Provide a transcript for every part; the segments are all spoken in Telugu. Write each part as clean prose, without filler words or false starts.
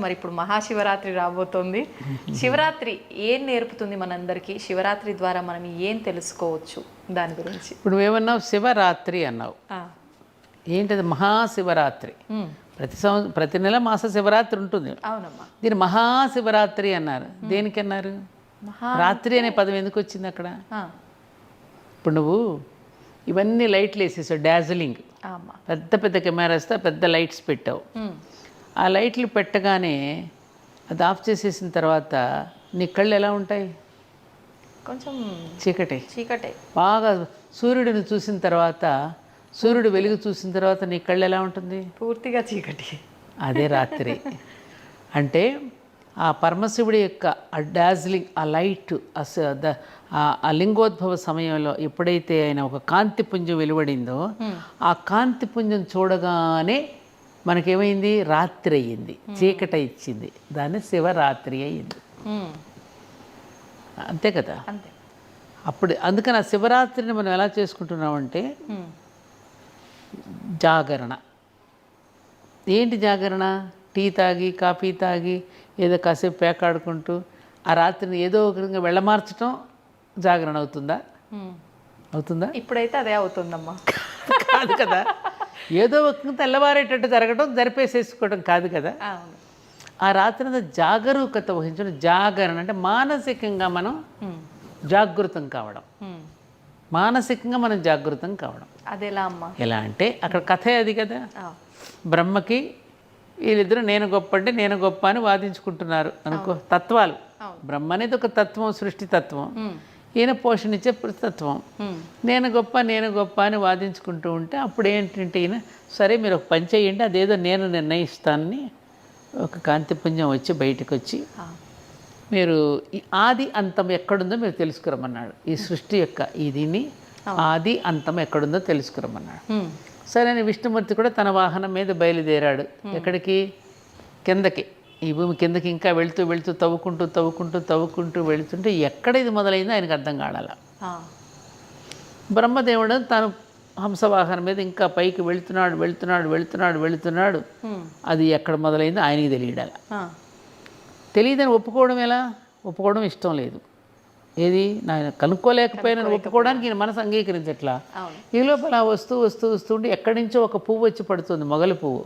మరి ఇప్పుడు మహాశివరాత్రి రాబోతోంది. శివరాత్రి ఏం నేర్పుతుంది మనందరికీ? శివరాత్రి ద్వారా మనం ఏం తెలుసుకోవచ్చు దాని గురించి? ఇప్పుడు ఏమన్నావు? శివరాత్రి అన్నావు. ఏంటది? మహాశివరాత్రి. ప్రతి నెల మాస శివరాత్రి ఉంటుంది. అవునమ్మా. దీన్ని మహాశివరాత్రి అన్నారు. దేనికి అన్నారు? రాత్రి అనే పదం ఎందుకు వచ్చింది అక్కడ? ఇప్పుడు నువ్వు ఇవన్నీ లైట్లు వేసేసావు, డార్జిలింగ్, పెద్ద పెద్ద కెమెరాస్తో పెద్ద లైట్స్ పెట్టావు. ఆ లైట్లు పెట్టగానే అది ఆఫ్ చేసేసిన తర్వాత నీ కళ్ళు ఎలా ఉంటాయి? కొంచెం చీకటే. చీకటే. బాగా సూర్యుడిని చూసిన తర్వాత, సూర్యుడు వెలుగు చూసిన తర్వాత నీ కళ్ళు ఎలా ఉంటుంది? పూర్తిగా చీకటి. అదే రాత్రి. అంటే ఆ పరమశివుడి యొక్క ఆ డార్జిలింగ్, ఆ లైట్, ఆ లింగోద్భవ సమయంలో ఎప్పుడైతే ఆయన ఒక కాంతిపుంజం వెలువడిందో, ఆ కాంతిపుంజం చూడగానే మనకేమైంది? రాత్రి అయ్యింది, చీకటి ఇచ్చింది. దాన్ని శివరాత్రి అయ్యింది. అంతే కదా? అంతే. అప్పుడు అందుకని ఆ శివరాత్రిని మనం ఎలా చేసుకుంటున్నామంటే జాగరణ. ఏంటి జాగరణ? టీ తాగి, కాఫీ తాగి, ఏదో కాసేపు పేకాడుకుంటూ ఆ రాత్రిని ఏదో ఒక విధంగా వెళ్ళమార్చడం జాగరణ అవుతుందా? అవుతుందా? ఇప్పుడైతే అదే అవుతుందమ్మా. కాదు కదా. ఏదో ఒక తెల్లవారేటట్టు జరగడం, జరిపేసేసుకోవడం కాదు కదా. ఆ రాత్రి జాగరూకత వహించడం. జాగరణ అంటే మానసికంగా మనం జాగృతం కావడం. మానసికంగా మనం జాగృతం కావడం. అదెలా అమ్మా? ఎలా అంటే అక్కడ కథే అది కదా. బ్రహ్మకి వీళ్ళిద్దరూ నేను గొప్ప అంటే నేను గొప్ప అని వాదించుకుంటున్నారు అనుకో. తత్వాలు. బ్రహ్మ అనేది ఒక తత్వం, సృష్టి తత్వం. ఈయన పోషణించే తత్వం. నేను గొప్ప అని వాదించుకుంటూ ఉంటే అప్పుడు ఏంటంటే ఈయన సరే మీరు ఒక పని చేయండి, అదేదో నేను నిర్ణయిస్తానని ఒక కాంతిపుంజం వచ్చి బయటకు వచ్చి మీరు ఈ ఆది అంతం ఎక్కడుందో మీరు తెలుసుకురమ్మన్నాడు. ఈ సృష్టి యొక్క ఈ దీన్ని ఆది అంతం ఎక్కడుందో తెలుసుకురమ్మన్నాడు. సరే అని విష్ణుమూర్తి కూడా తన వాహనం మీద బయలుదేరాడు. ఎక్కడికి? కిందకి. ఈ భూమి కిందకి ఇంకా వెళుతూ తవ్వుకుంటూ వెళుతుంటే ఎక్కడ ఇది మొదలైందో ఆయనకు అర్థం కాడాల. బ్రహ్మదేవుడు తాను హంసవాహనం మీద ఇంకా పైకి వెళుతున్నాడు. అది ఎక్కడ మొదలైందో ఆయనకి తెలియడాల. తెలియదని ఒప్పుకోవడం ఎలా? ఒప్పుకోవడం ఇష్టం లేదు. ఏది? నేను కనుక్కోలేకపోయినా ఒప్పుకోవడానికి ఈయన మనసు అంగీకరించట్లా. ఈ లోపల వస్తుంటే ఎక్కడి నుంచో ఒక పువ్వు వచ్చి పడుతుంది, మొగలి పువ్వు.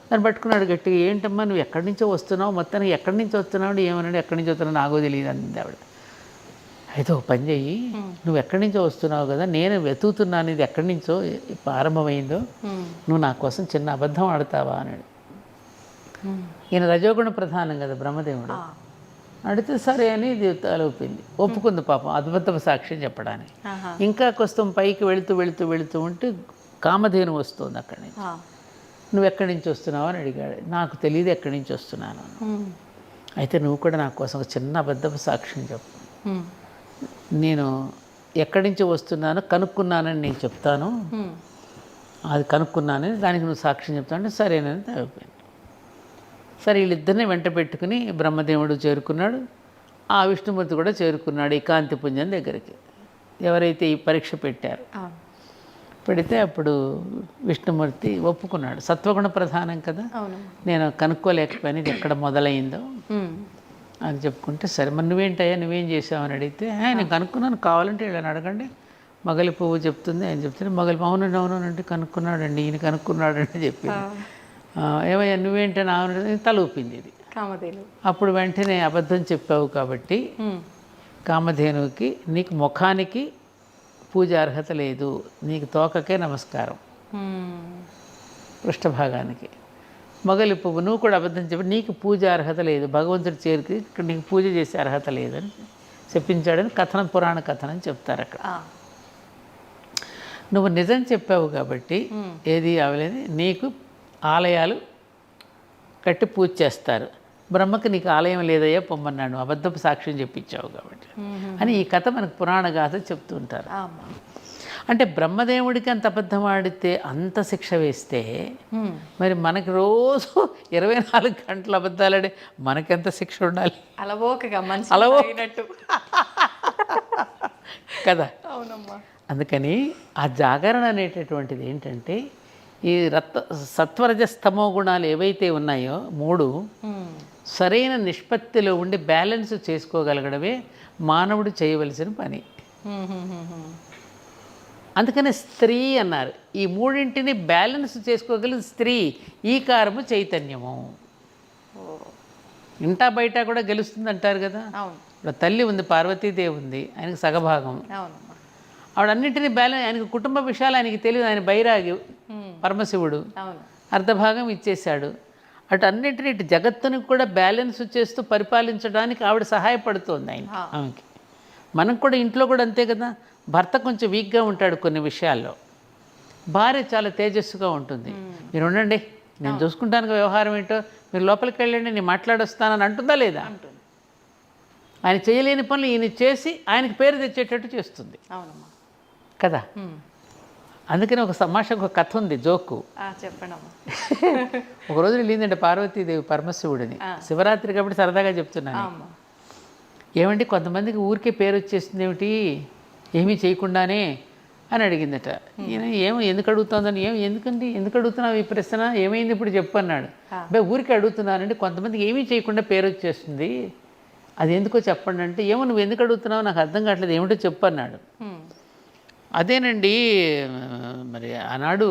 దాన్ని పట్టుకున్నాడు గట్టిగా. ఏంటమ్మా నువ్వు ఎక్కడి నుంచో వస్తున్నావు? మొత్తానికి ఎక్కడి నుంచి వస్తున్నావు? ఏమన్నాడు? ఎక్కడి నుంచి వస్తున్నావు నాకో తెలియదు అంది ఆవిడ. అయితే ఒక పని చెయ్యి, నువ్వు ఎక్కడి నుంచో వస్తున్నావు కదా, నేను వెతుకుతున్నాను ఇది ఎక్కడి నుంచో ప్రారంభమైందో, నువ్వు నా కోసం చిన్న అబద్ధం ఆడతావా అన్నాడు. ఈయన రజోగుణ ప్రధానం కదా బ్రహ్మదేవుడు. అడిగితే సరే అని ఇది తలూపింది, ఒప్పుకుంది పాపం అద్భుత సాక్ష్యం చెప్పడానికి. ఇంకా కొంచెం పైకి వెళుతూ ఉంటే కామధేను వస్తుంది అక్కడి నుంచి. నువ్వు ఎక్కడి నుంచి వస్తున్నావు అని అడిగాడు. నాకు తెలియదు ఎక్కడి నుంచి వస్తున్నాను. అయితే నువ్వు కూడా నా కోసం ఒక చిన్న అబద్ధపు సాక్ష్యం చెప్పు. నేను ఎక్కడి నుంచి వస్తున్నానో కనుక్కున్నానని నేను చెప్తాను, అది కనుక్కున్నానని దానికి నువ్వు సాక్ష్యం చెప్తావు అంటే సరేనని తలూపింది. సరే వీళ్ళిద్దరిని వెంట పెట్టుకుని బ్రహ్మదేవుడు చేరుకున్నాడు, ఆ విష్ణుమూర్తి కూడా చేరుకున్నాడు ఈ కాంతిపుంజం దగ్గరికి. ఎవరైతే ఈ పరీక్ష పెట్టారు పెడితే అప్పుడు విష్ణుమూర్తి ఒప్పుకున్నాడు. సత్వగుణ ప్రధానం కదా, నేను కనుక్కోలేకపోయాను ఇది ఎక్కడ మొదలైందో అని చెప్పుకుంటే సరే మరి నువ్వేం చేసావని అడిగితే నేను కనుక్కున్నాను, కావాలంటే వీళ్ళని అడగండి, మొగలి పువ్వు చెప్తుంది. ఆయన చెప్తుంది మొగలి అవునంటే కనుక్కున్నాడండి, ఈయన కనుక్కున్నాడండి చెప్పింది. ఏమయ్యా నువ్వేంటని ఆమె తల ఊపింది ఇది కామధేను. అప్పుడు వెంటనే అబద్ధం చెప్పావు కాబట్టి కామధేనువుకి నీకు ముఖానికి పూజ అర్హత లేదు, నీకు తోకకే నమస్కారం, పృష్ఠభాగానికి. మొగలి పువ్వు నువ్వు కూడా అబద్ధం చెప్పి నీకు పూజ అర్హత లేదు, భగవంతుడి చేరికి ఇక్కడ నీకు పూజ చేసే అర్హత లేదని చెప్పించాడని కథనం, పురాణ కథనం చెప్తారు అక్కడ. నువ్వు నిజం చెప్పావు కాబట్టి ఏది అవలేదు, నీకు ఆలయాలు కట్టి పూజ చేస్తారు, బ్రహ్మకి నీకు ఆలయం లేదయ్యా పొమ్మన్నాడు, అబద్ధపు సాక్ష్యం చెప్పించావు కాబట్టి అని ఈ కథ మనకు పురాణ గాథ చెప్తూ ఉంటారు. అంటే బ్రహ్మదేవుడికి అంత అబద్ధం ఆడితే అంత శిక్ష వేస్తే మరి మనకి రోజు 24 గంటలు అబద్ధాలాడే మనకెంత శిక్ష ఉండాలి? అలవోకగా కదా. అవునమ్మా. అందుకని ఆ జాగరణ అనేటటువంటిది ఏంటంటే ఈ సత్వరజస్తమో గుణాలు ఏవైతే ఉన్నాయో 3 సరైన నిష్పత్తిలో ఉండి బ్యాలెన్స్ చేసుకోగలగడమే మానవుడు చేయవలసిన పని. అందుకనే స్త్రీ అన్నారు. ఈ 3ంటిని బ్యాలెన్స్ చేసుకోగలిగిన స్త్రీ, ఈ కారము చైతన్యము. ఇంటా బయట కూడా గెలుస్తుంది అంటారు కదా. ఇప్పుడు తల్లి ఉంది, పార్వతీదేవి ఉంది, ఆయనకు సగభాగం. ఆవిడ అన్నింటినీ బ్యాలెన్స్, ఆయనకు కుటుంబ విషయాలు ఆయనకి తెలియదు, ఆయన బైరాగి పరమశివుడు, అర్ధభాగం ఇచ్చేశాడు. అటు అన్నింటినీ ఇటు జగత్తుని కూడా బ్యాలెన్స్ చేస్తూ పరిపాలించడానికి ఆవిడ సహాయపడుతోంది ఆమెకి. మనం కూడా ఇంట్లో కూడా అంతే కదా. భర్త కొంచెం వీక్గా ఉంటాడు కొన్ని విషయాల్లో, భార్య చాలా తేజస్సుగా ఉంటుంది. మీరు ఉండండి, నేను చూసుకుంటాను వ్యవహారం ఏంటో, మీరు లోపలికి వెళ్ళండి, నేను మాట్లాడొస్తానని అంటుందా లేదా? ఆయన చేయలేని పనులు ఈయన చేసి ఆయనకి పేరు తెచ్చేటట్టు చేస్తుంది కదా. అందుకని ఒక ఒక కథ ఉంది, జోకు. ఒక రోజు వెళ్ళిందంటే పార్వతీదేవి పరమశివుడిని, శివరాత్రి కాబట్టి సరదాగా చెప్తున్నాను. ఏమండి కొంతమందికి ఊరికే పేరు వచ్చేస్తుంది ఏమిటి, ఏమీ చేయకుండానే అని అడిగిందట. ఈయన ఎందుకు అడుగుతుందని, ఎందుకు అడుగుతున్నావు ఈ ప్రశ్న, ఏమైంది ఇప్పుడు చెప్పు అన్నాడు. ఊరికే అడుగుతున్నానండి, కొంతమందికి ఏమీ చేయకుండా పేరు వచ్చేస్తుంది, అది ఎందుకో చెప్పండి అంటే, ఏమో నువ్వు ఎందుకు అడుగుతున్నావు నాకు అర్థం కావట్లేదు, ఏమిటో చెప్పు అన్నాడు. అదేనండి మరి ఆనాడు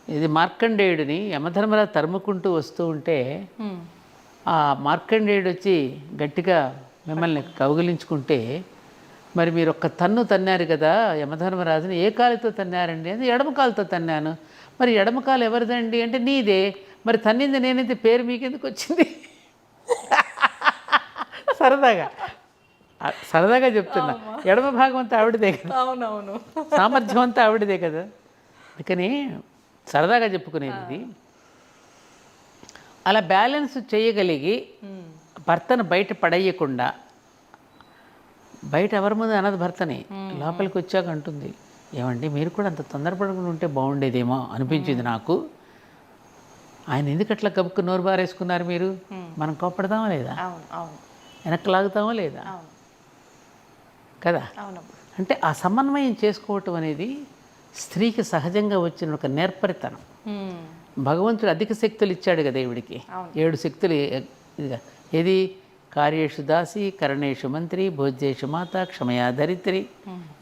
ఇది మార్కండేయుడిని యమధర్మరాజు తరుముకుంటూ వస్తూ ఉంటే ఆ మార్కండేయుడు వచ్చి గట్టిగా మిమ్మల్ని కౌగిలించుకుంటే, మరి మీరు ఒక్క తన్ను తన్నారు కదా యమధర్మరాజుని, ఏ కాలుతో తన్నారండి అది? ఎడమ కాలుతో తన్నాను. మరి ఎడమ కాలు ఎవరిదండి అంటే, నీదే. మరి తన్నింది నేనైతే పేరు మీకెందుకు వచ్చింది? సరదాగా చెప్తున్నా, ఎడమ భాగం అంతా ఆవిడదే కదా, సామర్థ్యం అంతా ఆవిడదే కదా. అందుకని సరదాగా చెప్పుకునేది ఇది. అలా బ్యాలెన్స్ చేయగలిగి భర్తను బయట పడేయకుండా, బయట ఎవరి ముందు అన్నది భర్తని, లోపలికి వచ్చాక అంటుంది, ఏమండి మీరు కూడా అంత తొందరపడకుండా ఉంటే బాగుండేదేమో అనిపించింది నాకు. ఆయన ఎందుకు అట్లా గబుక్కు నోరు బారేసుకున్నారు మీరు? మనం కోపడదామా లేదా? వెనక్కి లాగుతామా లేదా కదా. అంటే ఆ సమన్వయం చేసుకోవటం అనేది స్త్రీకి సహజంగా వచ్చిన ఒక నేర్పరితనం. భగవంతుడు అధిక శక్తులు ఇచ్చాడు కదా ఈవిడికి, 7 శక్తులు. ఏది? కార్యేషు దాసి, కరణేషు మంత్రి, భోజ్యేషు మాత, క్షమయా ధరిత్రి,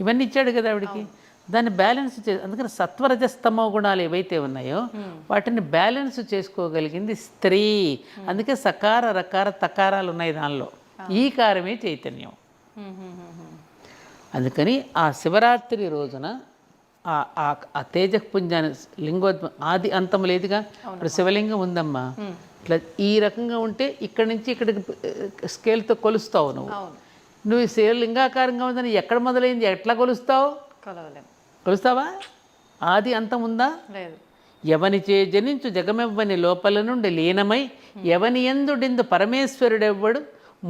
ఇవన్నీ ఇచ్చాడు కదా ఆవిడికి. దాన్ని బ్యాలెన్స్ అందుకని సత్వరజస్తమో గుణాలు ఏవైతే ఉన్నాయో వాటిని బ్యాలెన్స్ చేసుకోగలిగింది స్త్రీ. అందుకే సకార రకార తకారాలు ఉన్నాయి దానిలో, ఈ కారమే చైతన్యం. అందుకని ఆ శివరాత్రి రోజున ఆ తేజపుంజాన్ని లింగోద్భవం ఆది అంతం లేదుగా. ఇప్పుడు శివలింగం ఉందమ్మా, ఇట్లా ఈ రకంగా ఉంటే ఇక్కడి నుంచి ఇక్కడికి స్కేల్తో కొలుస్తావు నువ్వు శివలింగాకారంగా ఉందని ఎక్కడ మొదలైంది, ఎట్లా కొలుస్తావు? కొలుస్తావా? ఆది అంతం ఉందా? ఎవనిచే జనించు జగమెవ్వని లోపల నుండి లీనమై ఎవని ఎందుడిందు పరమేశ్వరుడెవ్వడు,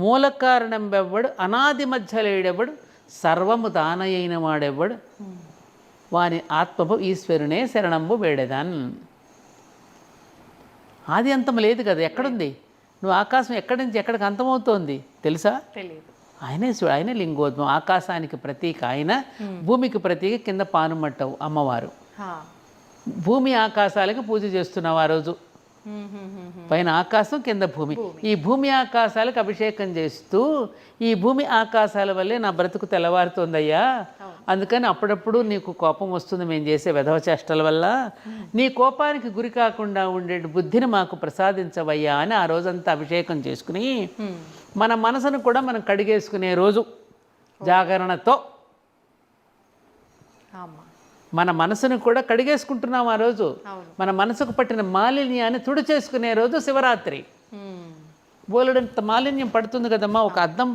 మూల కారణంబెవ్వడు, అనాది మధ్యలేడెవ్వడు, సర్వము తానయైన వాడెవ్వడు, వాని ఆత్మభు ఈశ్వరునే శరణంబు వేడెదాన్. ఆది అంతం లేదు కదా, ఎక్కడుంది? నువ్వు ఆకాశం ఎక్కడి నుంచి ఎక్కడికి అంతమవుతోంది తెలుసా? తెలియదు. ఆయనే లింగోద్భవం, ఆకాశానికి ప్రతీక ఆయన, భూమికి ప్రతీక కింద పానుమట్టవు అమ్మవారు. భూమి ఆకాశాలకు పూజ చేస్తున్నావు ఆ రోజు. పైన ఆకాశం, కింద భూమి. ఈ భూమి ఆకాశాలకు అభిషేకం చేస్తూ, ఈ భూమి ఆకాశాల వల్లే నా బ్రతుకు తెల్లవారుతోందయ్యా, అందుకని అప్పుడప్పుడు నీకు కోపం వస్తుంది మేము చేసే వెధవ చేష్టల వల్ల, నీ కోపానికి గురి కాకుండా ఉండే బుద్ధిని మాకు ప్రసాదించవయ్యా అని ఆ రోజంతా అభిషేకం చేసుకుని మన మనసును కూడా మనం కడిగేసుకునే రోజు జాగరణతో. మన మనసును కూడా కడిగేసుకుంటున్నాం ఆ రోజు. మన మనసుకు పట్టిన మాలిన్యాన్ని తుడిచేసుకునే రోజు శివరాత్రి. బోలెడంత మాలిన్యం పడుతుంది కదమ్మా. ఒక అద్దం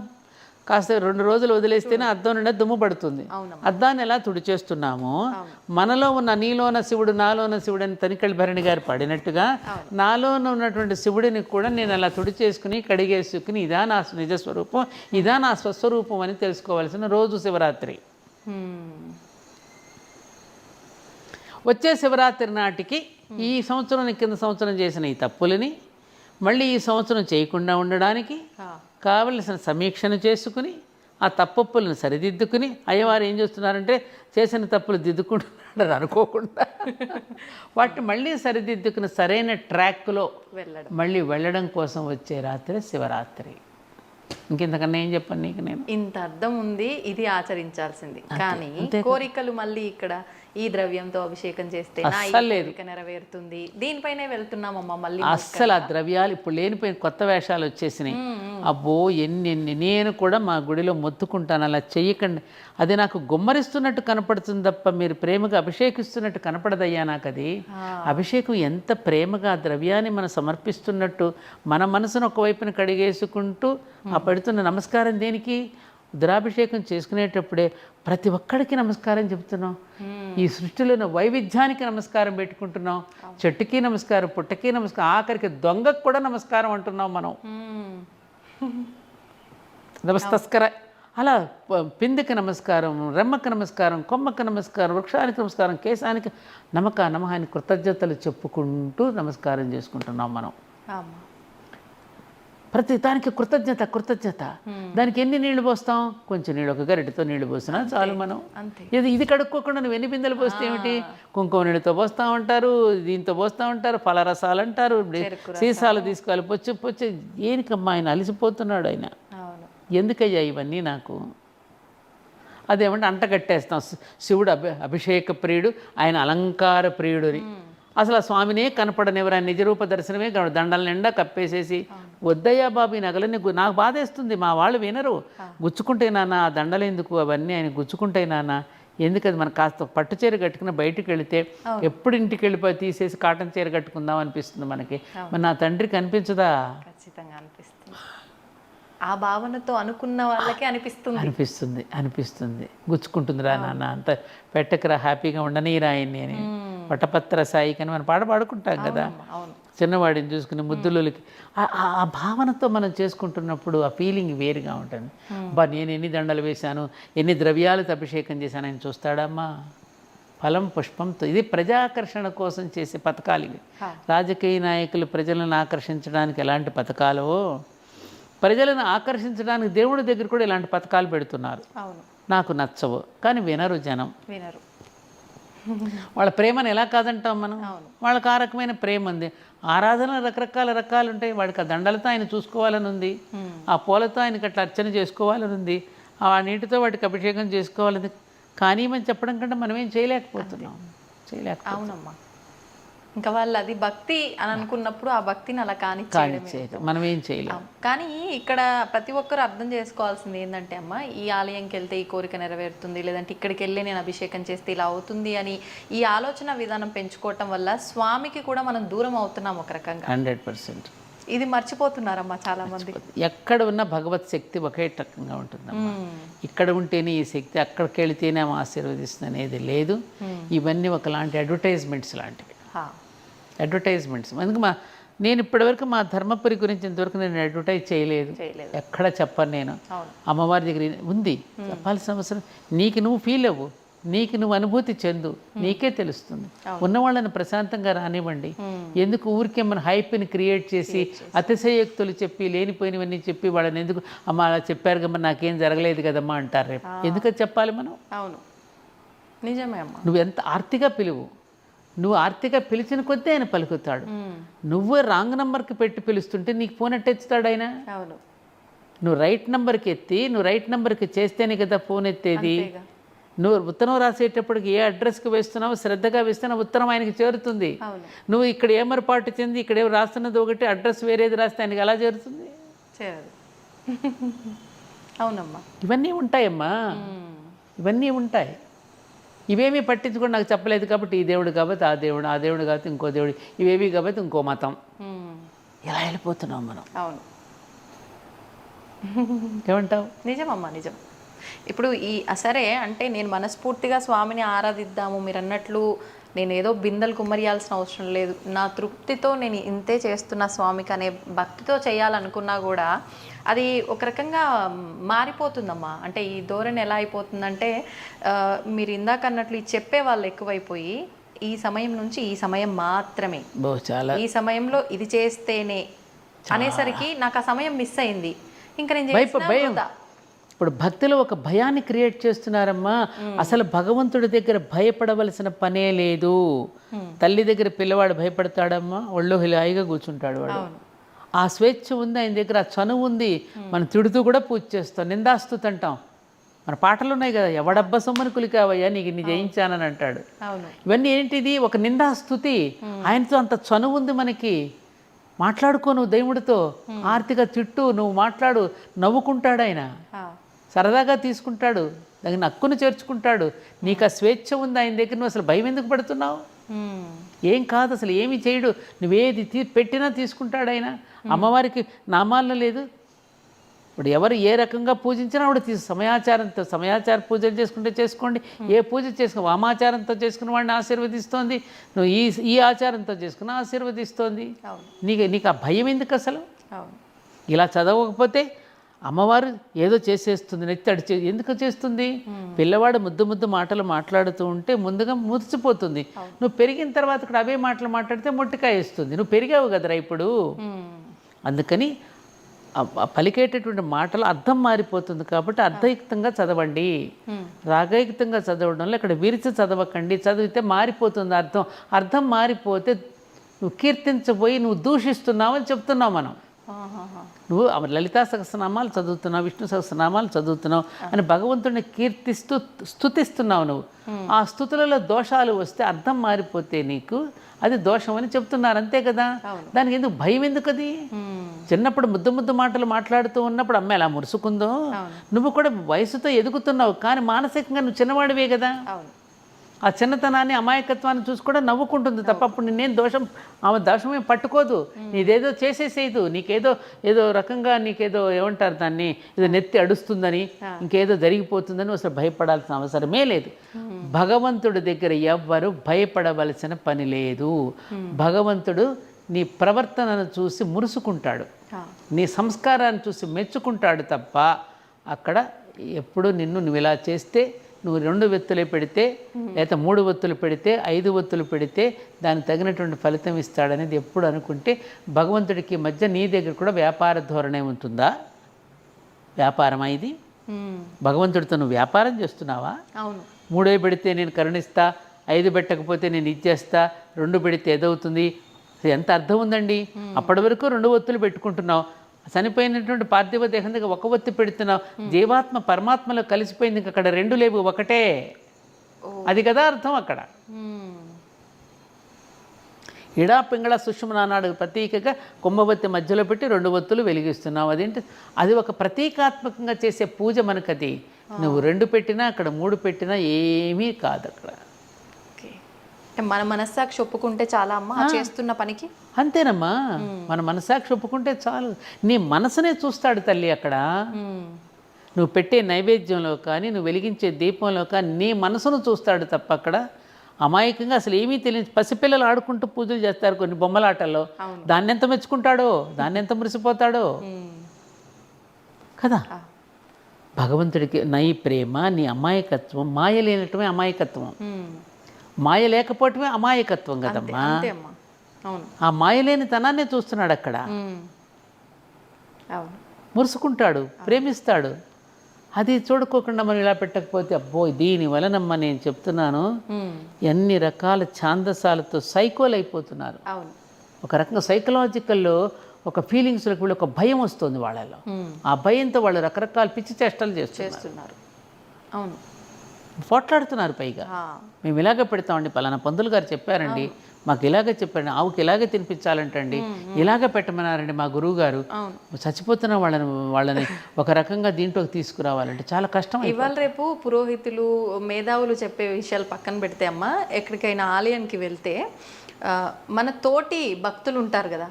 కాస్త 2 రోజులు వదిలేస్తేనే అద్దం నుండి దుమ్ము పడుతుంది. అద్దాన్ని ఎలా తుడిచేస్తున్నామో, మనలో ఉన్న నీలోన శివుడు నాలోన శివుడు అని తనికెళ్ళి భరణి గారు పడినట్టుగా నాలోన ఉన్నటువంటి శివుడిని కూడా నేను అలా తుడిచేసుకుని కడిగేసుకుని ఇదా నా నిజస్వరూపం, ఇదా నా స్వస్వరూపం అని తెలుసుకోవాల్సిన రోజు శివరాత్రి. వచ్చే శివరాత్రి నాటికి ఈ సంవత్సరం కింద సంవత్సరం చేసిన ఈ తప్పులని మళ్ళీ ఈ సంవత్సరం చేయకుండా ఉండడానికి కావలసిన సమీక్షను చేసుకుని ఆ తప్పులను సరిదిద్దుకుని, అయ్యవారు ఏం చేస్తున్నారంటే చేసిన తప్పులు దిద్దుకుంటున్నారు. మాట్లాడరు అనుకోకుండా. వాటిని మళ్ళీ సరిదిద్దుకుని సరైన ట్రాక్లో వెళ్ళడం. మళ్ళీ వెళ్ళడం కోసం వచ్చే రాత్రి శివరాత్రి. ఇంకెంతకన్నా ఏం చెప్పాను నీకు నేను? ఇంత అర్థం ఉంది, ఇది ఆచరించాల్సింది. కానీ కోరికలు మళ్ళీ ఇక్కడ ఈ ద్రవ్యంతో అభిషేకం చేస్తే నా ఈ అస్సలు లేదు. కోరిక నెరవేరుతుంది, దీనిపైనే వెళ్తున్నామమ్మా మళ్ళీ. అస్సలు ఆ ద్రవ్యాలు ఇప్పుడు లేనిపోయిన కొత్త వేషాలు వచ్చేసినాయి. అబ్బో ఎన్ని నేను కూడా మా గుడిలో మొత్తుకుంటాను, అలా చెయ్యకండి. అది నాకు గుమ్మరిస్తున్నట్టు కనపడుతుంది తప్ప మీరు ప్రేమగా అభిషేకిస్తున్నట్టు కనపడదయ్యా నాకు. అది అభిషేకం ఎంత ప్రేమగా ఆ ద్రవ్యాన్ని మనం సమర్పిస్తున్నట్టు మన మనసును ఒకవైపున కడిగేసుకుంటూ ఆ పెడుతున్న నమస్కారం దేనికి? రుద్రాభిషేకం చేసుకునేటప్పుడే ప్రతి ఒక్కడికి నమస్కారం చెప్తున్నాం. ఈ సృష్టిలో ఉన్న వైవిధ్యానికి నమస్కారం పెట్టుకుంటున్నాం. చెట్టుకి నమస్కారం, పుట్టకి నమస్కారం, ఆఖరికి దొంగకు కూడా నమస్కారం అంటున్నాం మనం. నమస్తస్కర అలా పిందెకి నమస్కారం, రెమ్మకి నమస్కారం, కొమ్మకి నమస్కారం, వృక్షానికి నమస్కారం, కేశానికి నమః అని కృతజ్ఞతలు చెప్పుకుంటూ నమస్కారం చేసుకుంటున్నాం మనం. ప్రతి దానికి కృతజ్ఞత. దానికి ఎన్ని నీళ్లు పోస్తాం? కొంచెం నీళ్ళు, ఒక గరిటెతో నీళ్లు పోసినా చాలు మనం. ఇది కడుక్కోకుండా నువ్వు ఎన్ని బిందెలు పోస్తే ఏమిటి? కుంకుమ నీళ్ళతో పోస్తూ ఉంటారు, దీంతో పోస్తూ ఉంటారు, ఫలరసాలు అంటారు, సీసాలు తీసుకొని పొచ్చి ఏనికమ్మా ఆయన అలిసిపోతున్నాడు ఆయన. ఎందుకయ్యా ఇవన్నీ నాకు? అదేమంటే అంటగట్టేస్తాం. శివుడు అభిషేక ప్రియుడు, ఆయన అలంకార ప్రియుడు అని. అసలు ఆ స్వామినే కనపడనివ్వరు, ఆయన నిజరూప దర్శనమే దండల నిండా కప్పేసేసి. వద్దయ్యా బాబు ఈ నగలన్నీ నాకు బాధేస్తుంది, మా వాళ్ళు వినరు. గుచ్చుకుంటే నాన్న ఆ దండలు ఎందుకు, అవన్నీ ఆయన గుచ్చుకుంటాయి నాన్న. ఎందుకది మనం కాస్త పట్టు చీర కట్టుకుని బయటికి వెళితే ఎప్పుడు ఇంటికి వెళ్ళిపోయి తీసేసి కాటన్ చీర కట్టుకుందాం అనిపిస్తుంది మనకి. మరి నా తండ్రికి అనిపించదా? ఖచ్చితంగా అనిపిస్తుంది. ఆ భావనతో అనుకున్న వాళ్ళకే అనిపిస్తుంది. గుచ్చుకుంటుంది రా నాన్న, అంత పెట్టకరా, హ్యాపీగా ఉండనీరా ఆయన్ని అని. పటపత్ర సాయికని మనం పాట పాడుకుంటాం కదా, చిన్నవాడిని చూసుకుని ముద్దులకి. ఆ భావనతో మనం చేసుకుంటున్నప్పుడు ఆ ఫీలింగ్ వేరుగా ఉంటుంది. బా నేను ఎన్ని దండలు వేశాను, ఎన్ని ద్రవ్యాలతో అభిషేకం చేశాను ఆయన చూస్తాడమ్మా. ఫలం పుష్పంతో. ఇది ప్రజాకర్షణ కోసం చేసే పథకాలు ఇవి. రాజకీయ నాయకులు ప్రజలను ఆకర్షించడానికి ఎలాంటి పథకాలో, ప్రజలను ఆకర్షించడానికి దేవుడి దగ్గర కూడా ఇలాంటి పథకాలు పెడుతున్నారు. నాకు నచ్చవు, కానీ వినరు జనం. వాళ్ళ ప్రేమను ఎలా కాదంటాం మనం? వాళ్ళకి ఆ రకమైన ప్రేమ ఉంది. ఆరాధన రకాలు ఉంటాయి. వాడికి ఆ దండలతో ఆయన చూసుకోవాలని ఉంది, ఆ పూలతో ఆయనకి అట్లా అర్చన చేసుకోవాలని ఉంది, ఆ నీటితో వాటికి అభిషేకం చేసుకోవాలని. కానీ మనం చెప్పడం కంటే మనం ఏం చేయలేకపోతున్నాం. అవునమ్మా. ఇంకా వాళ్ళు అది భక్తి అని అనుకున్నప్పుడు ఆ భక్తిని అలా కానిచ్చేయడం మనం ఏం చేయలేం. కానీ ఇక్కడ ప్రతి ఒక్కరు అర్థం చేసుకోవాల్సింది ఏంటంటే అమ్మ, ఈ ఆలయంకి వెళ్తే ఈ కోరిక నెరవేరుతుంది, లేదంటే ఇక్కడికి వెళ్ళి నేను అభిషేకం చేస్తే ఇలా అవుతుంది అని ఈ ఆలోచన విధానం పెంచుకోవటం వల్ల స్వామికి కూడా మనం దూరం అవుతున్నాం ఒక రకంగా. 100%. ఇది మర్చిపోతున్నారమ్మా చాలా మంది. ఎక్కడ ఉన్న భగవత్ శక్తి ఒకే రకంగా ఉంటుందమ్మా. ఇక్కడ ఉంటేనే ఈ శక్తి, అక్కడికి వెళితేనే ఆశీర్వదిస్తుంది అనేది లేదు. ఇవన్నీ ఒకలాంటి అడ్వర్టైజ్మెంట్స్ లాంటివి. అడ్వర్టైజ్మెంట్స్. అందుకు నేను ఇప్పటివరకు మా ధర్మపురి గురించి ఇంతవరకు నేను అడ్వర్టైజ్ చేయలేదు, ఎక్కడ చెప్పను. నేను అమ్మవారి దగ్గర ఉంది, చెప్పాల్సిన అవసరం. నీకు నువ్వు ఫీల్ అవ్వు, నీకు నువ్వు అనుభూతి చెందు, నీకే తెలుస్తుంది. ఉన్నవాళ్ళని ప్రశాంతంగా రానివ్వండి. ఎందుకు ఊరికే మన హైప్ని క్రియేట్ చేసి అతిశయోక్తులు చెప్పి లేనిపోయినవన్నీ చెప్పి వాళ్ళని ఎందుకు అమ్మ అలా చెప్పారు కమ్మా నాకేం జరగలేదు కదమ్మా అంటారు రేపు. ఎందుకని చెప్పాలి మనం? అవును, నిజమే అమ్మా. నువ్వు ఎంత ఆర్తిగా పిలువు, నువ్వు ఆర్తిగా పిలిచిన కొద్దీ ఆయన పలుకుతాడు. నువ్వు రాంగ్ నెంబర్కి పెట్టి పిలుస్తుంటే నీకు ఫోన్ ఎత్తెత్తుతాడు ఆయన. నువ్వు రైట్ నెంబర్కి ఎత్తి, నువ్వు రైట్ నెంబర్కి చేస్తేనే కదా ఫోన్ ఎత్తేది. నువ్వు ఉత్తరం రాసేటప్పటికి ఏ అడ్రస్కి వేస్తున్నావు, శ్రద్ధగా వేస్తున్నావు, ఉత్తరం ఆయనకి చేరుతుంది. నువ్వు ఇక్కడ ఏమరపాటు చెంది ఇక్కడ ఏమి రాస్తున్నది ఒకటి, అడ్రస్ వేరేది రాస్తే ఆయనకి ఎలా చేరుతుంది? అవునమ్మా. ఇవన్నీ ఉంటాయమ్మా, ఇవన్నీ ఉంటాయి. ఇవేమీ పట్టించుకొని నాకు చెప్పలేదు కాబట్టి ఈ దేవుడు కాబట్టి ఆ దేవుడు కాబట్టి ఇంకో దేవుడు, ఇవేవి కాబట్టి ఇంకో మతం. ఎలా వెళ్ళిపోతున్నాం మనం? అవును, ఏమంటావు? నిజమమ్మా, నిజం. ఇప్పుడు సరే అంటే నేను మనస్ఫూర్తిగా స్వామిని ఆరాధిద్దాము మీరు అన్నట్లు, నేను ఏదో బిందెలు కుమ్మరియాల్సిన అవసరం లేదు, నా తృప్తితో నేను ఇంతే చేస్తున్నా స్వామికి అనే భక్తితో చేయాలనుకున్నా కూడా అది ఒక రకంగా మారిపోతుందమ్మా. అంటే ఈ ధోరణి ఎలా అయిపోతుందంటే మీరు ఇందాక అన్నట్లు చెప్పే వాళ్ళు ఎక్కువైపోయి ఈ సమయం నుంచి ఈ సమయం మాత్రమే, ఈ సమయంలో ఇది చేస్తేనే అనేసరికి నాకు ఆ సమయం మిస్ అయింది. ఇంకా నేను ఇప్పుడు భక్తిలో ఒక భయాన్ని క్రియేట్ చేస్తున్నారమ్మా. అసలు భగవంతుడి దగ్గర భయపడవలసిన పనే లేదు. తల్లి దగ్గర పిల్లవాడు భయపడతాడమ్మా, ఒళ్ళో హాయిగా కూర్చుంటాడు వాడు. ఆ స్వేచ్ఛ ఉంది ఆయన దగ్గర, ఆ చనువు ఉంది. మనం తిడుతూ కూడా పూజ చేస్తాం, నిందాస్తుతి అంటాం. మన పాటలు ఉన్నాయి కదా, ఎవడబ్బ సొమ్మని కులికావయ్యా నీకు నీ జయించానని అంటాడు. ఇవన్నీ ఏంటిది? ఒక నిందాస్తుతి. ఆయనతో అంత చనువు ఉంది మనకి. మాట్లాడుకో నువ్వు దేవుడితో, ఆర్తిగా తిట్టు, నువ్వు మాట్లాడు, నవ్వుకుంటాడు ఆయన, సరదాగా తీసుకుంటాడు, దాన్ని హక్కును చేర్చుకుంటాడు. నీకు ఆ స్వేచ్ఛ ఉంది ఆయన దగ్గర, నువ్వు అసలు భయం ఎందుకు పడుతున్నావు? ఏం కాదు, అసలు ఏమి చేయడు. నువ్వేది పెట్టినా తీసుకుంటాడు ఆయన. అమ్మవారికి నామాల్లో లేదు. ఇప్పుడు ఎవరు ఏ రకంగా పూజించినా ఆవిడ సమయాచార పూజలు చేసుకుంటే చేసుకోండి, ఏ పూజ చేసుకుని వామాచారంతో చేసుకున్న వాడిని ఆశీర్వదిస్తోంది, నువ్వు ఈ ఆచారంతో చేసుకున్న ఆశీర్వదిస్తోంది. నీకు ఆ భయం ఎందుకు అసలు? ఇలా చదవకపోతే అమ్మవారు ఏదో చేసేస్తుంది, నెత్తి ఎందుకు చేస్తుంది? పిల్లవాడు ముద్దు మాటలు మాట్లాడుతూ ఉంటే ముందుగా మురిసిపోతుంది. నువ్వు పెరిగిన తర్వాత ఇక్కడ అవే మాటలు మాట్లాడితే మొట్టికాయ వేస్తుంది. నువ్వు పెరిగావు కదరా ఇప్పుడు. అందుకని పలికేటటువంటి మాటలు అర్థం మారిపోతుంది. కాబట్టి అర్థయుక్తంగా చదవండి. రాగయుక్తంగా చదవడంలో ఇక్కడ విరిచి చదవకండి. చదివితే మారిపోతుంది అర్థం. అర్థం మారిపోతే నువ్వు కీర్తించబోయి నువ్వు దూషిస్తున్నావు అని చెప్తున్నావు మనం. నువ్వు లలితా సహస్రనామాలు చదువుతున్నావు, విష్ణు సహస్రనామాలు చదువుతున్నావు అని భగవంతుడిని కీర్తిస్తూ స్తుతిస్తున్నావు. నువ్వు ఆ స్తుతులలో దోషాలు వస్తే అర్థం మారిపోతే నీకు అది దోషం అని చెప్తున్నారు, అంతే కదా. దానికి ఎందుకు భయం? ఎందుకు? అది చిన్నప్పుడు ముద్దు మాటలు మాట్లాడుతూ ఉన్నప్పుడు అమ్మ ఎలా మురుసుకుందో, నువ్వు కూడా వయసుతో ఎదుగుతున్నావు, కానీ మానసికంగా నువ్వు చిన్నవాడివే కదా. ఆ చిన్నతనాన్ని అమాయకత్వాన్ని చూసి కూడా నవ్వుకుంటుంది తప్ప అప్పుడు నిన్నేం ఆమె దోషమే పట్టుకోదు. నీదేదో చేసేసేదు, ఏదో రకంగా నీకేదో ఏమంటారు దాన్ని, ఏదో నెత్తి అడుస్తుందని, ఇంకేదో జరిగిపోతుందని అసలు భయపడాల్సిన అవసరమే లేదు. భగవంతుడి దగ్గర ఎవ్వరు భయపడవలసిన పని లేదు. భగవంతుడు నీ ప్రవర్తనను చూసి మురుసుకుంటాడు, నీ సంస్కారాన్ని చూసి మెచ్చుకుంటాడు తప్ప అక్కడ ఎప్పుడు నువ్వు ఇలా చేస్తే, నువ్వు 2 ఒత్తులే పెడితే, లేదా 3 ఒత్తులు పెడితే, 5 ఒత్తులు పెడితే దానికి తగినటువంటి ఫలితం ఇస్తాడనేది ఎప్పుడు అనుకుంటే, భగవంతుడికి మధ్య నీ దగ్గర కూడా వ్యాపార ధోరణే ఉంటుందా? వ్యాపారమా ఇది? భగవంతుడితో నువ్వు వ్యాపారం చేస్తున్నావా? 3 పెడితే నేను కరుణిస్తా, 5 పెట్టకపోతే నేను ఇచ్చేస్తా, 2 పెడితే ఏదవుతుంది? ఎంత అర్థం ఉందండి? అప్పటి వరకు 2 ఒత్తులు పెట్టుకుంటున్నావు, చనిపోయినటువంటి పార్థివ దేహం దగ్గర 1 ఒత్తి పెడుతున్నావు. జీవాత్మ పరమాత్మలో కలిసిపోయింది, ఇంక అక్కడ 2 లేవు, ఒకటే. అది కదా అర్థం అక్కడ. ఇడా పింగళ సుష్మనానాడు ప్రతీకగా కుంభవత్తి మధ్యలో పెట్టి 2 ఒత్తులు వెలిగిస్తున్నావు. అదేంటి? అది ఒక ప్రతీకాత్మకంగా చేసే పూజ మనకది. నువ్వు 2 పెట్టినా అక్కడ 3 పెట్టినా ఏమీ కాదు అక్కడ. మన మనస్సాక్షి ఒప్పుకుంటే చాలా అమ్మ చేస్తున్న పనికి. అంతేనమ్మా, మన మనస్సాక్షి ఒప్పుకుంటే చాలు. నీ మనసునే చూస్తాడు తల్లి అక్కడ. నువ్వు పెట్టే నైవేద్యంలో కానీ, నువ్వు వెలిగించే దీపంలో కానీ నీ మనసును చూస్తాడు తప్ప అక్కడ అమాయకంగా అసలు ఏమీ తెలియదు. పసిపిల్లలు ఆడుకుంటూ పూజలు చేస్తారు కొన్ని బొమ్మలాటల్లో, దాన్ని ఎంత మెచ్చుకుంటాడో, దాన్ని ఎంత మురిసిపోతాడో కదా. భగవంతుడికి నీ ప్రేమ, నీ అమాయకత్వం, మాయ లేనటమే అమాయకత్వం. మాయ లేకపోవటమే అమాయకత్వం కదమ్మా. ఆ మాయలేని తనాన్నే చూస్తున్నాడు అక్కడ. మురుసుకుంటాడు, ప్రేమిస్తాడు. అది చూడుకోకుండా మనం ఇలా పెట్టకపోతే అబ్బో దీని వలనమ్మా నేను చెప్తున్నాను ఎన్ని రకాల ఛాందసాలతో సైకోలు అయిపోతున్నారు. ఒక రకంగా సైకలాజికల్లో ఒక ఫీలింగ్స్లోకి వెళ్ళి ఒక భయం వస్తుంది వాళ్ళలో. ఆ భయంతో వాళ్ళు రకరకాల పిచ్చి చేష్టలు చేస్తున్నారు. అవును, పోట్లాడుతున్నారు. పైగా మేము ఇలాగే పెడతామండి, పలానా పంతులు గారు చెప్పారండి, మాకు ఇలాగే చెప్పారండి, ఆవుకి ఇలాగే తినిపించాలంటండి, ఇలాగే పెట్టమన్నారండి మా గురువు గారు. చచ్చిపోతున్న వాళ్ళని ఒక రకంగా దీంట్లోకి తీసుకురావాలంటే చాలా కష్టం. ఇవాళ రేపు పురోహితులు, మేధావులు చెప్పే విషయాలు పక్కన పెడితే అమ్మ, ఎక్కడికైనా ఆలయానికి వెళ్తే మన తోటి భక్తులు ఉంటారు కదా,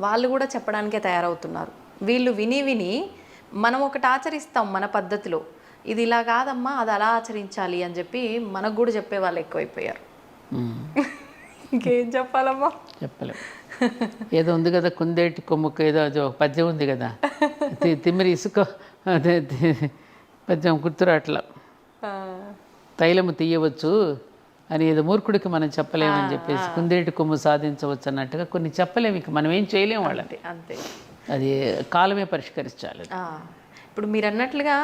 వాళ్ళు కూడా చెప్పడానికే తయారవుతున్నారు. వీళ్ళు విని మనం ఒకటి ఆచరిస్తాం మన పద్ధతిలో, ఇది ఇలా కాదమ్మా అది అలా ఆచరించాలి అని చెప్పి మనకు కూడా చెప్పే వాళ్ళు ఎక్కువైపోయారు. ఇంకేం చెప్పాలమ్మా? చెప్పలేము. ఏదో ఉంది కదా, కుందేటి కొమ్ముకు ఏదో ఒక పద్యం ఉంది కదా, తిమ్మిరి ఇసుక అదే పద్యం గుర్తురా, అట్లా తైలము తీయవచ్చు అని ఏదో మూర్ఖుడికి మనం చెప్పలేమని చెప్పేసి కుందేటి కొమ్ము సాధించవచ్చు అన్నట్టుగా కొన్ని చెప్పలేము, ఇక మనం ఏం చేయలేము వాళ్ళని. అంతే, అది కాలమే పరిష్కరించాలి. ఇప్పుడు మీరు అన్నట్లుగా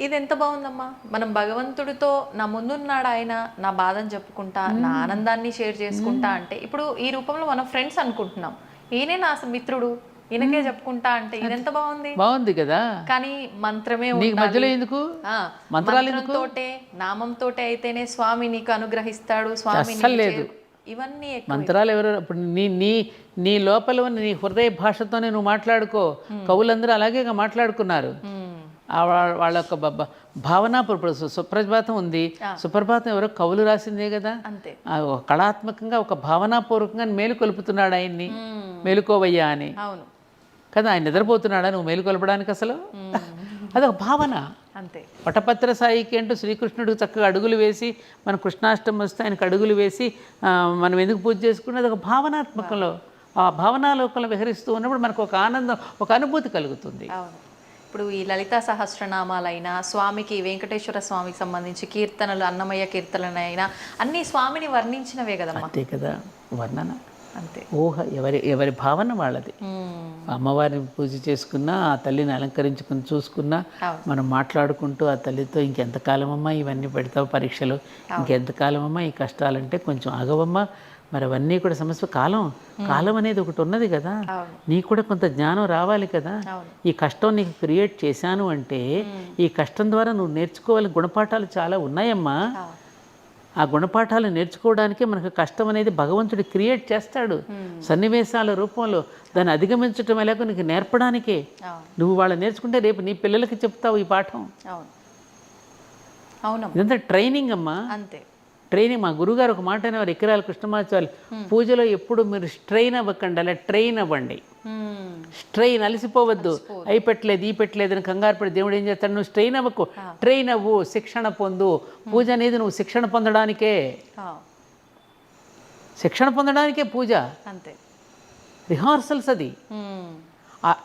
ఇది ఎంత బాగుందమ్మా, మనం భగవంతుడితో నా ముందున్నాడు ఆయన, నా బాధను చెప్పుకుంటా, నా ఆనందాన్ని షేర్ చేసుకుంటా అంటే ఇప్పుడు ఈ రూపంలో మనం ఫ్రెండ్స్ అనుకుంటున్నాం, ఈయనే నా మిత్రుడు, ఈయనకే చెప్పుకుంటా అంటే ఇదెంత బాగుంది. బాగుంది కదా. కానీ మంత్రమే నీకు మధ్యలో ఎందుకు మంత్రంతోటే నామంతోటే అయితేనే స్వామి నీకు అనుగ్రహిస్తాడు, స్వామి లేదు. ఇవన్నీ మంత్రాలు ఎవరు ఇప్పుడు నీ నీ నీ లోపల ఉన్న నీ హృదయ భాషతోనే నువ్వు మాట్లాడుకో. కవులందరూ అలాగే మాట్లాడుకున్నారు. వాళ్ళ యొక్క భావన. ఇప్పుడు సుప్రభాతం ఉంది, సుప్రభాతం ఎవరో కవులు రాసిందే కదా. అంతే. కళాత్మకంగా ఒక భావనాపూర్వకంగా మేలు కొలుపుతున్నాడు ఆయన్ని, మేలుకోవయ్యా అని. అవును కదా. ఆయన నిద్రపోతున్నాడా నువ్వు మేలు కొలపడానికి? అసలు అదొక భావన. అంతే. వటపత్ర సాయికి అంటూ శ్రీకృష్ణుడికి చక్కగా అడుగులు వేసి, మన కృష్ణాష్టమి వస్తే ఆయనకు అడుగులు వేసి మనం ఎందుకు పూజ చేసుకున్నది ఒక భావనాత్మకంలో, ఆ భావనాలోకంలో విహరిస్తూ ఉన్నప్పుడు మనకు ఒక ఆనందం, ఒక అనుభూతి కలుగుతుంది. అవును. ఇప్పుడు ఈ లలితా సహస్రనామాలైనా, స్వామికి వెంకటేశ్వర స్వామికి సంబంధించి కీర్తనలు, అన్నమయ్య కీర్తనలైనా అన్ని స్వామిని వర్ణించినవే కదమ్మా. అంతే కదా, వర్ణన. అంతే. ఊహ ఎవరి భావన వాళ్ళది. అమ్మవారిని పూజ చేసుకున్నా, ఆ తల్లిని అలంకరించుకుని చూసుకున్నా, మనం మాట్లాడుకుంటూ ఆ తల్లితో ఇంకెంతకాలమమ్మా ఇవన్నీ పెడతావు పరీక్షలు, ఇంకెంతకాలమమ్మా ఈ కష్టాలంటే కొంచెం ఆగవమ్మా, మరి అవన్నీ కూడా సమస్య. కాలం అనేది ఒకటి ఉన్నది కదా, నీకు కూడా కొంత జ్ఞానం రావాలి కదా. ఈ కష్టం నీకు క్రియేట్ చేశాను అంటే ఈ కష్టం ద్వారా నువ్వు నేర్చుకోవాలి గుణపాఠాలు చాలా ఉన్నాయమ్మా. ఆ గుణపాఠాలు నేర్చుకోవడానికే మనకు కష్టం అనేది భగవంతుడు క్రియేట్ చేస్తాడు సన్నివేశాల రూపంలో. దాన్ని అధిగమించటం ఎలాగో నీకు నేర్పడానికే. నువ్వు వాళ్ళు నేర్చుకుంటే రేపు నీ పిల్లలకి చెప్తావు ఈ పాఠం. ఇదంతా ట్రైనింగ్ అమ్మా. అంతే, ట్రైనింగ్. మా గురుగారు ఒక మాట అనేవారు, ఎకరాల కృష్ణమాచార్యులు, పూజలో ఎప్పుడు మీరు స్ట్రెయిన్ అవ్వకండి, అలా ట్రైన్ అవ్వండి. స్ట్రెయిన్, అలసిపోవద్దు, అయి పెట్టలేదు ఈ పెట్టలేదు అని కంగారు పడి దేవుడు ఏం చేస్తాడు, నువ్వు స్ట్రెయిన్ అవ్వకు, ట్రైన్ అవ్వు, శిక్షణ పొందు. పూజ అనేది నువ్వు శిక్షణ పొందడానికే, శిక్షణ పొందడానికే పూజ. అంతే. రిహార్సల్స్ అది.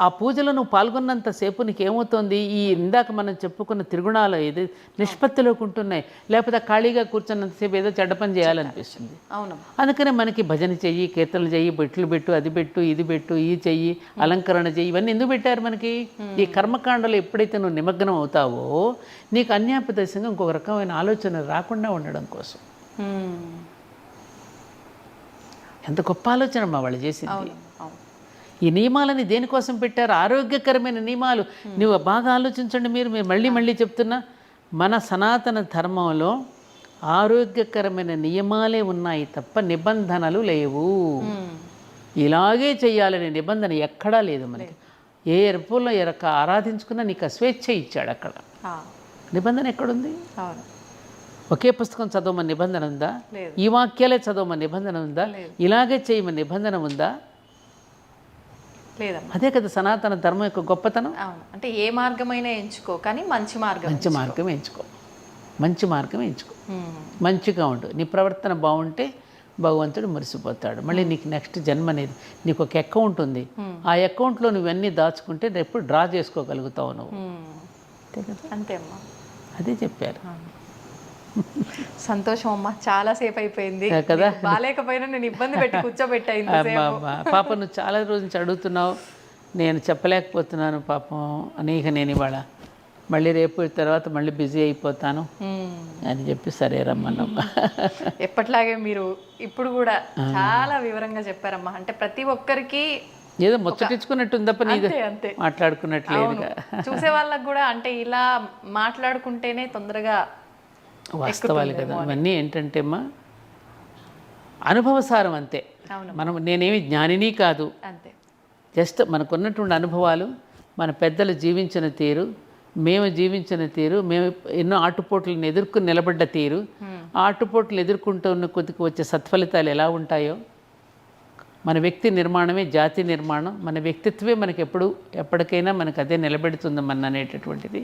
ఆ పూజలో నువ్వు పాల్గొన్నంతసేపు నీకేమవుతుంది, ఈ ఇందాక మనం చెప్పుకున్న త్రిగుణాలు ఇది నిష్పత్తిలోకి ఉంటున్నాయి. లేకపోతే ఖాళీగా కూర్చున్నంతసేపు ఏదో చెడ్డ పని చేయాలనిపిస్తుంది. అవును. అందుకనే మనకి భజన చెయ్యి, కీర్తనలు చెయ్యి, బెట్లు పెట్టు, అది పెట్టు, ఇది పెట్టు, ఈ చెయ్యి, అలంకరణ చెయ్యి, ఇవన్నీ ఎందుకు పెట్టారు మనకి? ఈ కర్మకాండలో ఎప్పుడైతే నువ్వు నిమగ్నం అవుతావో నీకు అన్యాపదేశంగా ఇంకొక రకమైన ఆలోచన రాకుండా ఉండడం కోసం. ఎంత గొప్ప ఆలోచన మా వాళ్ళు చేసింది. ఈ నియమాలని దేనికోసం పెట్టారు? ఆరోగ్యకరమైన నియమాలు. నువ్వు బాగా ఆలోచించండి. మీరు మళ్ళీ చెప్తున్నా, మన సనాతన ధర్మంలో ఆరోగ్యకరమైన నియమాలే ఉన్నాయి తప్ప నిబంధనలు లేవు. ఇలాగే చెయ్యాలనే నిబంధన ఎక్కడా లేదు మనకి. ఏ రూపంలో ఆరాధించుకున్నా నీకు స్వేచ్ఛ ఇచ్చాడు అక్కడ. నిబంధన ఎక్కడుంది? ఒకే పుస్తకం చదవమని నిబంధన ఉందా? ఈ వాక్యాలే చదవమని నిబంధన ఉందా? ఇలాగే చేయమని నిబంధన ఉందా? లేదమ్మా. అదే కదా సనాతన ధర్మం యొక్క గొప్పతనం. అంటే ఏ మార్గమైనా ఎంచుకో, కానీ మంచి మార్గం ఎంచుకో. మంచిగా ఉండు. నీ ప్రవర్తన బాగుంటే భగవంతుడు మురిసిపోతాడు. మళ్ళీ నీకు నెక్స్ట్ జన్మ అనేది, నీకు ఒక అకౌంట్ ఉంది, ఆ అకౌంట్లో నువ్వన్నీ దాచుకుంటే రేపు డ్రా చేసుకోగలుగుతావు నువ్వు. అంతే అమ్మా. అదే చెప్పారు. సంతోషం అమ్మా, చాలా సేపు అయిపోయింది కదా. బాలేకపోయినా నేను ఇబ్బంది పెట్టి కూర్చోబెట్టాను. పాప నువ్వు చాలా రోజు నుంచి అడుగుతున్నావు, నేను చెప్పలేకపోతున్నాను పాపం అనేక. నేను ఇవాళ మళ్ళీ రేపు తర్వాత మళ్ళీ బిజీ అయిపోతాను అని చెప్పి సరే రమ్మన్నావు. ఎప్పట్లాగే మీరు ఇప్పుడు కూడా చాలా వివరంగా చెప్పారమ్మా. అంటే ప్రతి ఒక్కరికి ఏదో ముచ్చటించుకున్నట్టుంది తప్ప నీది మాట్లాడుకున్నట్లేదుగా. చూసే వాళ్ళకి కూడా అంటే ఇలా మాట్లాడుకుంటేనే తొందరగా వాస్తవాలు కదా ఇవన్నీ. ఏంటంటే అమ్మా అనుభవసారం అంతే. నేనేమి జ్ఞానిని కాదు, జస్ట్ మనకున్నటువంటి అనుభవాలు, మన పెద్దలు జీవించిన తీరు, మేము జీవించిన తీరు, మేము ఎన్నో ఆటుపోట్లను ఎదుర్కొని నిలబడ్డ తీరు, ఆ ఆటుపోట్లు ఎదుర్కొంటూ ఉన్న కొద్దికి వచ్చే సత్ఫలితాలు ఎలా ఉంటాయో, మన వ్యక్తి నిర్మాణమే జాతి నిర్మాణం, మన వ్యక్తిత్వమే మనకి ఎప్పటికైనా మనకు అదే నిలబెడుతుంది మన అనేటటువంటిది.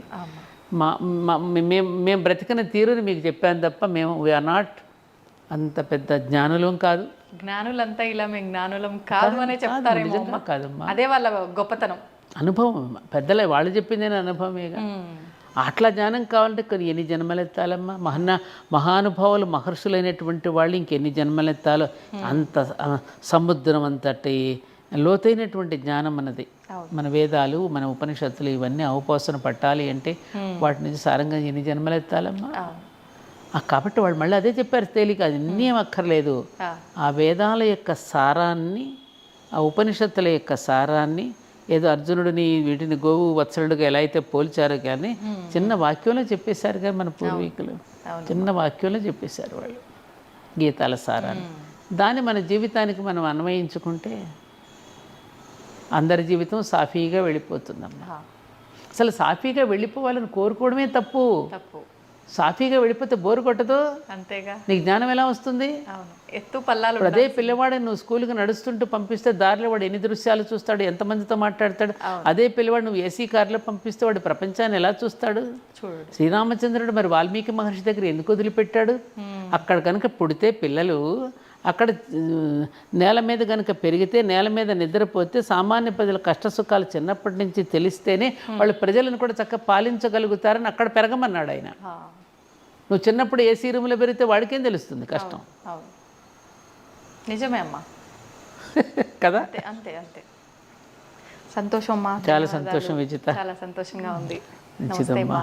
మేము బ్రతికిన తీరుని మీకు చెప్పాను తప్ప మేము వీఆర్ నాట్ అంత పెద్ద జ్ఞానులం కాదు. జ్ఞానులంతా ఇలా మేము జ్ఞానులం కాదు అనే చెప్తారేమో. కాదమ్మా, అదే వాళ్ళ గొప్పతనం. అనుభవం. పెద్దలే వాళ్ళు చెప్పిందే అనుభవమేగా. అట్లా జ్ఞానం కావాలంటే కొన్ని ఎన్ని జన్మలెత్తాలమ్మా. మహానుభావులు మహర్షులైనటువంటి వాళ్ళు ఇంకెన్ని జన్మలెత్తాలో. అంత సముద్రం అంతటి లోతైనటువంటి జ్ఞానం మనది. మన వేదాలు, మన ఉపనిషత్తులు ఇవన్నీ అవపోసన పట్టాలి అంటే వాటి నుంచి సారంగా ఎన్ని జన్మలు ఎత్తాలమ్మా. కాబట్టి వాళ్ళు మళ్ళీ అదే చెప్పారు, తేలిక అది ఏం అక్కర్లేదు. ఆ వేదాల యొక్క సారాన్ని, ఆ ఉపనిషత్తుల యొక్క సారాన్ని ఏదో అర్జునుడిని వీటిని గోవు వత్సలుడిగా ఎలా అయితే పోల్చారో కానీ చిన్న వాక్యంలో చెప్పేశారు కానీ మన పూర్వీకులు చిన్న వాక్యంలో చెప్పేశారు వాళ్ళు గీతాల సారాన్ని. దాన్ని మన జీవితానికి మనం అన్వయించుకుంటే అందరి జీవితం సాఫీగా వెళ్ళిపోతుందమ్మా. అసలు సాఫీగా వెళ్ళిపోవాలని కోరుకోవడమే తప్పు. సాఫీగా వెళ్ళిపోతే బోరు కొట్టదు, అంతేగా. నీకు జ్ఞానం ఎలా వస్తుంది? ఎత్తు పల్లాలు. అదే పిల్లవాడిని నువ్వు స్కూల్కి నడుస్తుంటూ పంపిస్తే దారిలో వాడు ఎన్ని దృశ్యాలు చూస్తాడు, ఎంతమందితో మాట్లాడతాడు. అదే పిల్లవాడు నువ్వు ఏసీ కార్లో పంపిస్తే వాడు ప్రపంచాన్ని ఎలా చూస్తాడు? చూడు, శ్రీరామచంద్రుడు మరి వాల్మీకి మహర్షి దగ్గర ఎందుకు వదిలిపెట్టాడు? అక్కడ కనుక పుడితే పిల్లలు అక్కడ నేల మీద కనుక పెరిగితే, నేల మీద నిద్రపోతే, సామాన్య ప్రజల కష్టసుఖాలు చిన్నప్పటి నుంచి తెలిస్తేనే వాళ్ళు ప్రజలను కూడా చక్కగా పాలించగలుగుతారని అక్కడ పెరగమన్నాడు ఆయన. నువ్వు చిన్నప్పుడు ఏసీ రూమ్లో పెరిగితే వాడికేం తెలుస్తుంది కష్టం? నిజమే అమ్మా కదా. అంతే అంతే. సంతోషం అమ్మా, చాలా సంతోషం విజిత, చాలా సంతోషంగా ఉంది. మంచిదమ్మా.